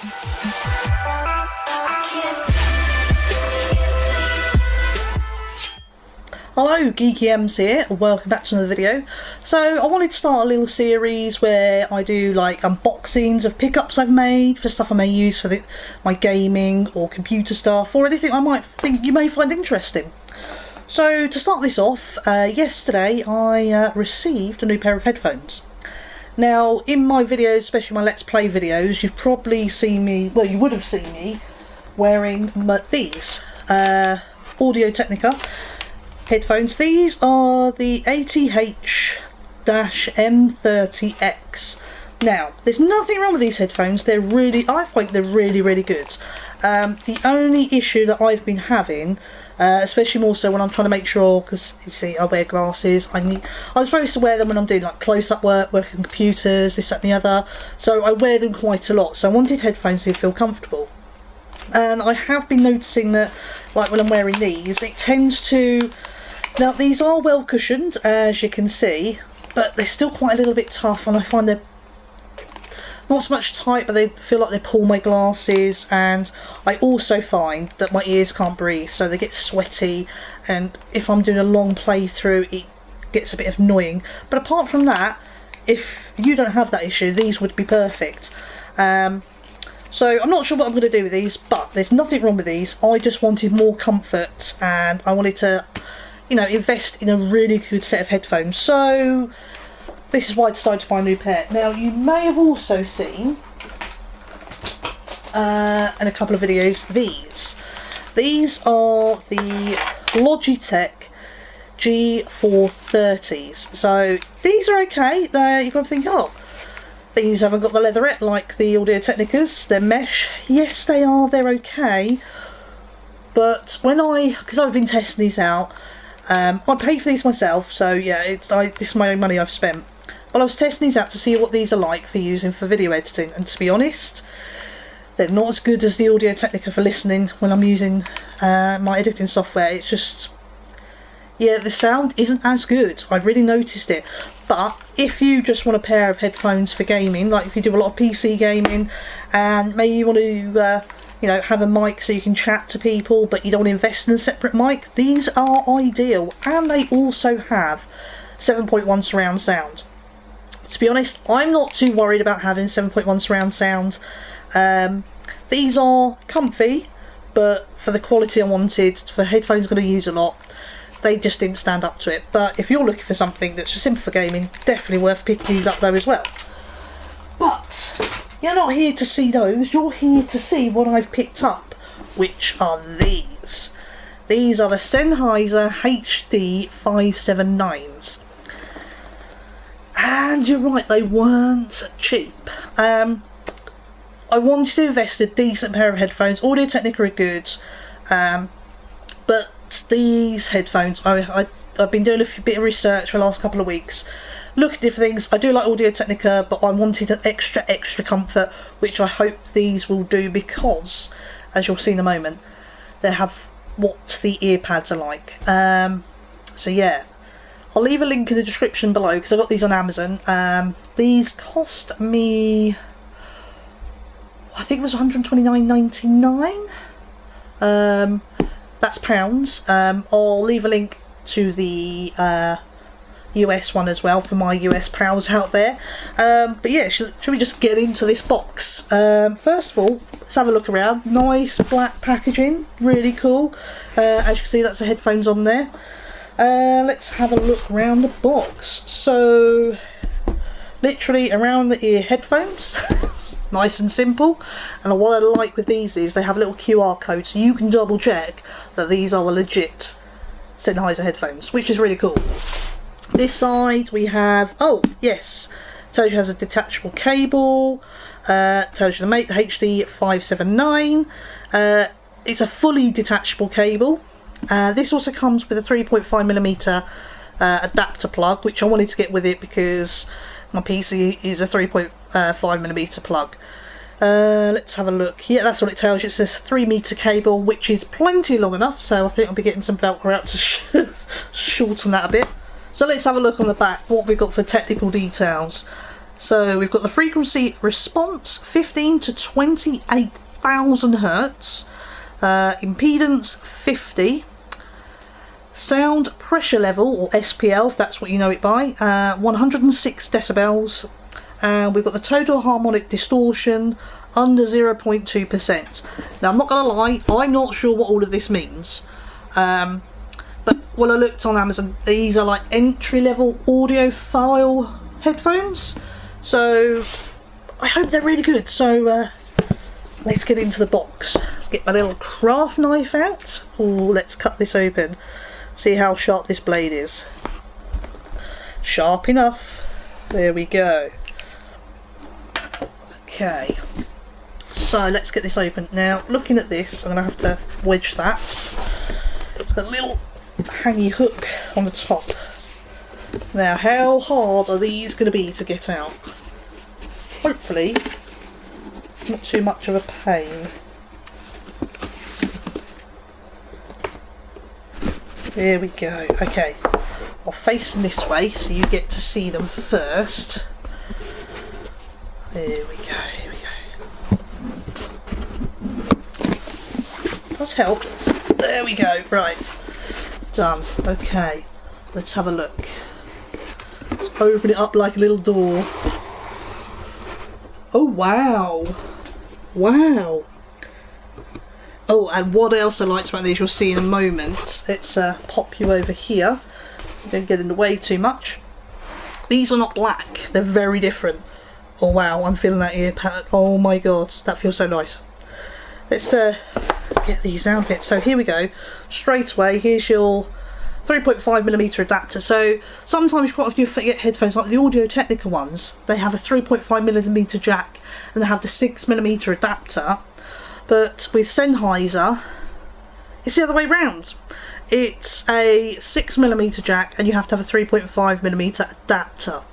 Hello, Geeky M's here, welcome back to another video. So I wanted to start a little series where I do like unboxings of pickups I've made for stuff I may use for my gaming or computer stuff, or anything I might think you may find interesting. So to start this off, yesterday I received a new pair of headphones. Now in my videos, especially my Let's Play videos, you've probably seen me, well you would have seen me wearing these Audio-Technica headphones. These are the ATH-M30X. Now, there's nothing wrong with these headphones. I think they're really good. The only issue that I've been having, especially more so when I'm trying to make sure, because you see, I wear glasses. I'm supposed to wear them when I'm doing like close-up work, working on computers, this, that, and the other. So I wear them quite a lot. So I wanted headphones to feel comfortable. And I have been noticing that, like when I'm wearing these, it tends to. Now these are well cushioned, as you can see, but they're still quite a little bit tough, and I find they're not so much tight, but they feel like they pull my glasses, and I also find that my ears can't breathe, so they get sweaty, and if I'm doing a long playthrough it gets a bit annoying. But apart from that, if you don't have that issue, these would be perfect. So I'm not sure what I'm going to do with these, but there's nothing wrong with these. I just wanted more comfort, and I wanted to, you know, invest in a really good set of headphones. So this is why I decided to buy a new pair. Now you may have also seen in a couple of videos these are the Logitech G430s. So these are okay. You probably think, oh, these haven't got the leatherette like the Audio-Technicas. They're mesh. Yes, they are. They're okay. But because I've been testing these out, I paid for these myself. So yeah, this is my own money I've spent. But I was testing these out to see what these are like for using for video editing. And to be honest, they're not as good as the Audio-Technica for listening when I'm using my editing software. It's just, yeah, the sound isn't as good. I've really noticed it. But if you just want a pair of headphones for gaming, like if you do a lot of PC gaming, and maybe you want to, you know, have a mic so you can chat to people, but you don't want to invest in a separate mic, these are ideal. And they also have 7.1 surround sound. To be honest, I'm not too worried about having 7.1 surround sound. These are comfy, but for the quality I wanted, for headphones I'm going to use a lot, they just didn't stand up to it. But if you're looking for something that's just simple for gaming, definitely worth picking these up though as well. But you're not here to see those, you're here to see what I've picked up, which are these. These are the Sennheiser HD 579s. And you're right, they weren't cheap. I wanted to invest in a decent pair of headphones. Audio-Technica are good, but these headphones, I've been doing a bit of research for the last couple of weeks, look at different things. I do like Audio-Technica, but I wanted an extra comfort, which I hope these will do, because as you'll see in a moment, they have what the ear pads are like. So yeah, I'll leave a link in the description below because I got these on Amazon. These cost me, I think it was £129.99. That's pounds. I'll leave a link to the US one as well for my US pals out there. But yeah, should we just get into this box? First of all, let's have a look around. Nice black packaging, really cool. As you can see, that's the headphones on there. Let's have a look around the box. So, literally around the ear headphones. Nice and simple. And what I like with these is they have a little QR code, so you can double check that these are the legit Sennheiser headphones, which is really cool. This side we have, oh yes, tells you it has a detachable cable, tells you the HD 579. It's a fully detachable cable. This also comes with a 3.5mm adapter plug, which I wanted to get with it because my PC is a 3.5mm plug. Let's have a look. Yeah, that's what it tells you. It says 3-meter cable, which is plenty long enough, so I think I'll be getting some Velcro out to shorten that a bit. So let's have a look on the back, what we've got for technical details. So we've got the frequency response 15 to 28,000 hertz, impedance 50, sound pressure level, or SPL if that's what you know it by, 106 decibels, and we've got the total harmonic distortion under 0.2%. Now I'm not going to lie, I'm not sure what all of this means, but when I looked on Amazon, these are like entry-level audiophile headphones, so I hope they're really good. So let's get into the box. Let's get my little craft knife out. Oh, let's cut this open. See how sharp this blade is. Sharp enough. There we go. Okay. So let's get this open. Now, looking at this, I'm going to have to wedge that. It's got a little hangy hook on the top. Now, how hard are these going to be to get out? Hopefully, not too much of a pain. There we go. Okay, I'll face them this way so you get to see them first. There we go. Here we go. Does help. There we go. Right, done. Okay, let's have a look. Let's open it up like a little door. Oh wow! Wow! Oh, and what else I liked about these you'll see in a moment. Let's pop you over here so don't get in the way too much. These are not black, they're very different. Oh wow, I'm feeling that ear pattern. Oh my god, that feels so nice. Let's get these out of it. So here we go. Straight away, here's your 3.5mm adapter. So sometimes quite a few get headphones like the Audio Technica ones, they have a 3.5mm jack and they have the 6mm adapter. But with Sennheiser, it's the other way round. It's a 6mm jack and you have to have a 3.5mm adapter,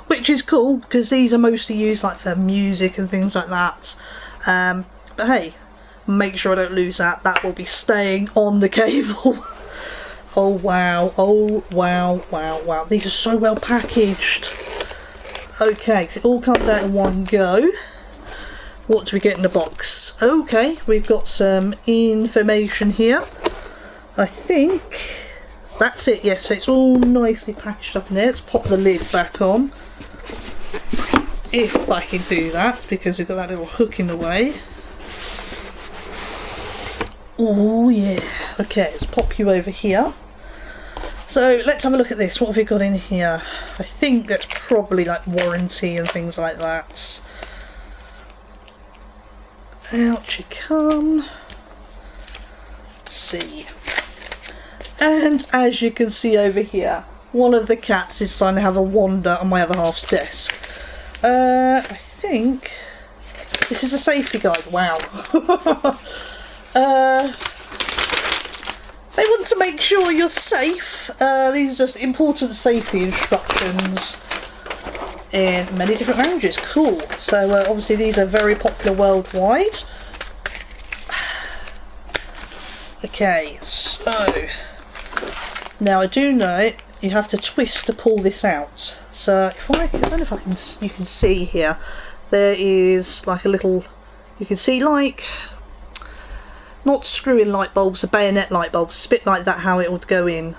which is cool because these are mostly used like for music and things like that. But hey, make sure I don't lose that. That will be staying on the cable. Oh wow, oh wow, wow, wow. These are so well packaged. Okay, so it all comes out in one go. What do we get in the box? Okay, we've got some information here. I think that's it, yes, so it's all nicely packaged up in there. Let's pop the lid back on. If I can do that, because we've got that little hook in the way. Oh yeah. Okay, let's pop you over here. So let's have a look at this. What have we got in here? I think that's probably like warranty and things like that. Out you come. Let's see. And as you can see over here, one of the cats is starting to have a wander on my other half's desk. I think this is a safety guide. Wow. They want to make sure you're safe. These are just important safety instructions in many different languages. Cool. So obviously these are very popular worldwide. Okay, so now I do know you have to twist to pull this out. So if I don't know if I can, you can see here, there is like a little, you can see like, not screw-in light bulbs, a bayonet light bulbs, a bit like that, how it would go in.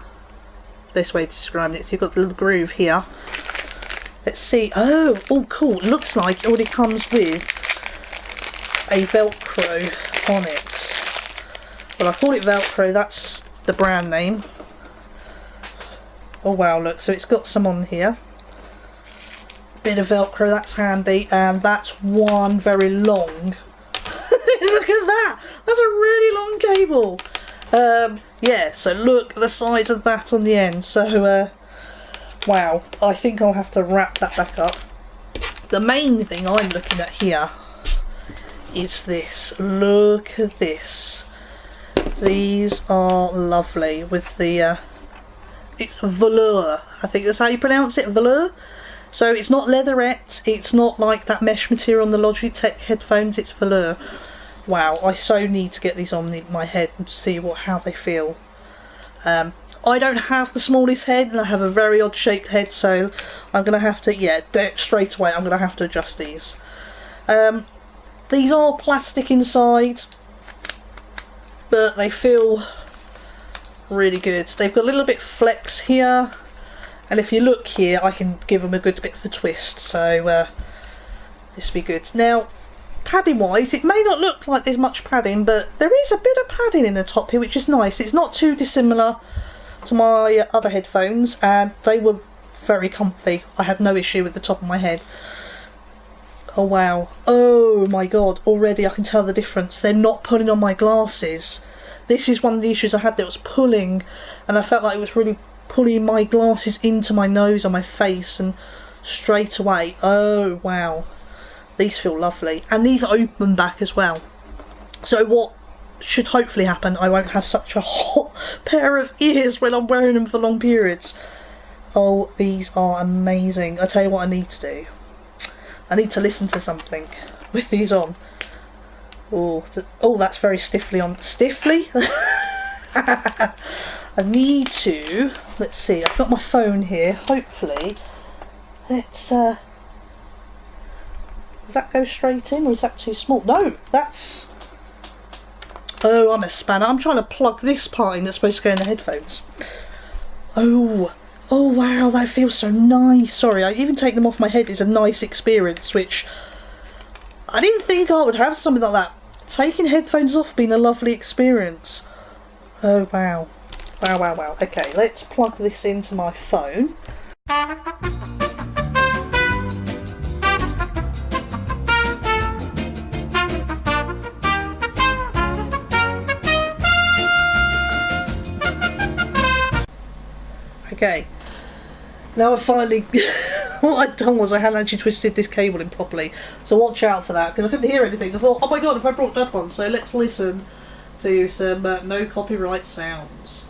Best way to describe it. So you've got the little groove here. Let's see. Oh cool. It looks like it already comes with a Velcro on it. Well, I call it Velcro, that's the brand name. Oh wow, look, so it's got some on here. Bit of Velcro, that's handy, and that's one very long. Look at that! That's a really long cable. Yeah, so look at the size of that on the end. So, wow, I think I'll have to wrap that back up. The main thing I'm looking at here is this. Look at this. These are lovely with the, it's velour. I think that's how you pronounce it, velour. So it's not leatherette, it's not like that mesh material on the Logitech headphones, it's velour. Wow, I so need to get these on my head and see how they feel. I don't have the smallest head and I have a very odd shaped head, so I'm going to have to, yeah, straight away I'm going to have to adjust these. These are plastic inside, but they feel really good. They've got a little bit flex here, and if you look here I can give them a good bit of a twist, so this will be good. Now, padding wise, it may not look like there's much padding, but there is a bit of padding in the top here, which is nice. It's not too dissimilar to my other headphones, and they were very comfy. I had no issue with the top of my head. Oh wow, oh my god, already I can tell the difference. They're not pulling on my glasses. This is one of the issues I had, that was pulling, and I felt like it was really pulling my glasses into my nose and my face, and straight away, oh wow, these feel lovely. And these open back as well, so what should hopefully happen, I won't have such a hot pair of ears when I'm wearing them for long periods. Oh, these are amazing. I tell you what I need to do, I need to listen to something with these on. Oh, that's very stiffly on. Stiffly? I need to, let's see, I've got my phone here, hopefully. Let's, does that go straight in, or is that too small? No, that's, oh, I'm a spanner. I'm trying to plug this part in that's supposed to go in the headphones. Oh, oh wow, that feels so nice. Sorry, I even taking them off my head is a nice experience, which I didn't think I would have something like that. Taking headphones off being a lovely experience. Oh wow. Wow, wow, wow. Okay, let's plug this into my phone. Okay. Now I finally, what I'd done was I hadn't actually twisted this cable in properly, so watch out for that, because I couldn't hear anything. I thought, oh my god, if I brought that on, so let's listen to some no copyright sounds.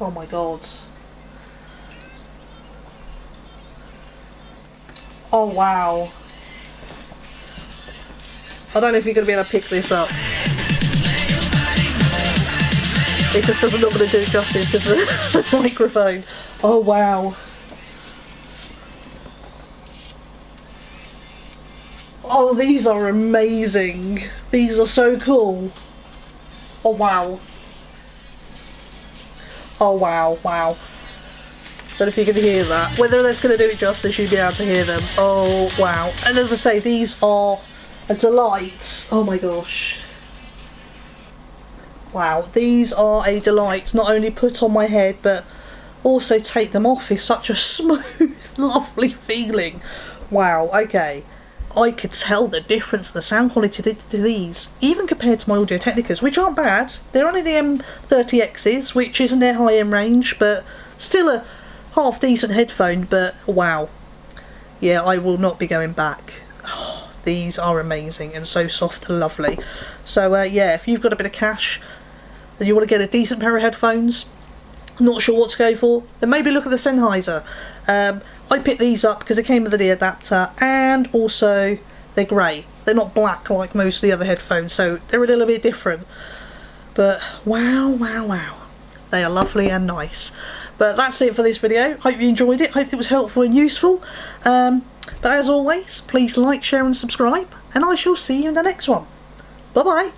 Oh my god. Oh wow. I don't know if you're going to be able to pick this up. It just doesn't look going to do it justice because of the microphone. Oh wow. Oh, these are amazing. These are so cool. Oh wow. Oh wow, wow. But if you can hear that, whether that's going to do it justice, you'll be able to hear them. Oh wow. And as I say, these are a delight. Oh my gosh. Wow, these are a delight. Not only put on my head, but also take them off is such a smooth, lovely feeling. Wow, okay. I could tell the difference in the sound quality to these, even compared to my Audio Technicas, which aren't bad. They're only the M30Xs, which isn't their high-end range, but still a half-decent headphone, but wow. Yeah, I will not be going back. Oh, these are amazing and so soft and lovely. So yeah, if you've got a bit of cash and you want to get a decent pair of headphones, not sure what to go for, then maybe look at the Sennheiser. I picked these up because they came with the adapter, and also they're grey. They're not black like most of the other headphones, so they're a little bit different. But wow, wow, wow. They are lovely and nice. But that's it for this video. Hope you enjoyed it. Hope it was helpful and useful. But as always, please like, share and subscribe, and I shall see you in the next one. Bye bye.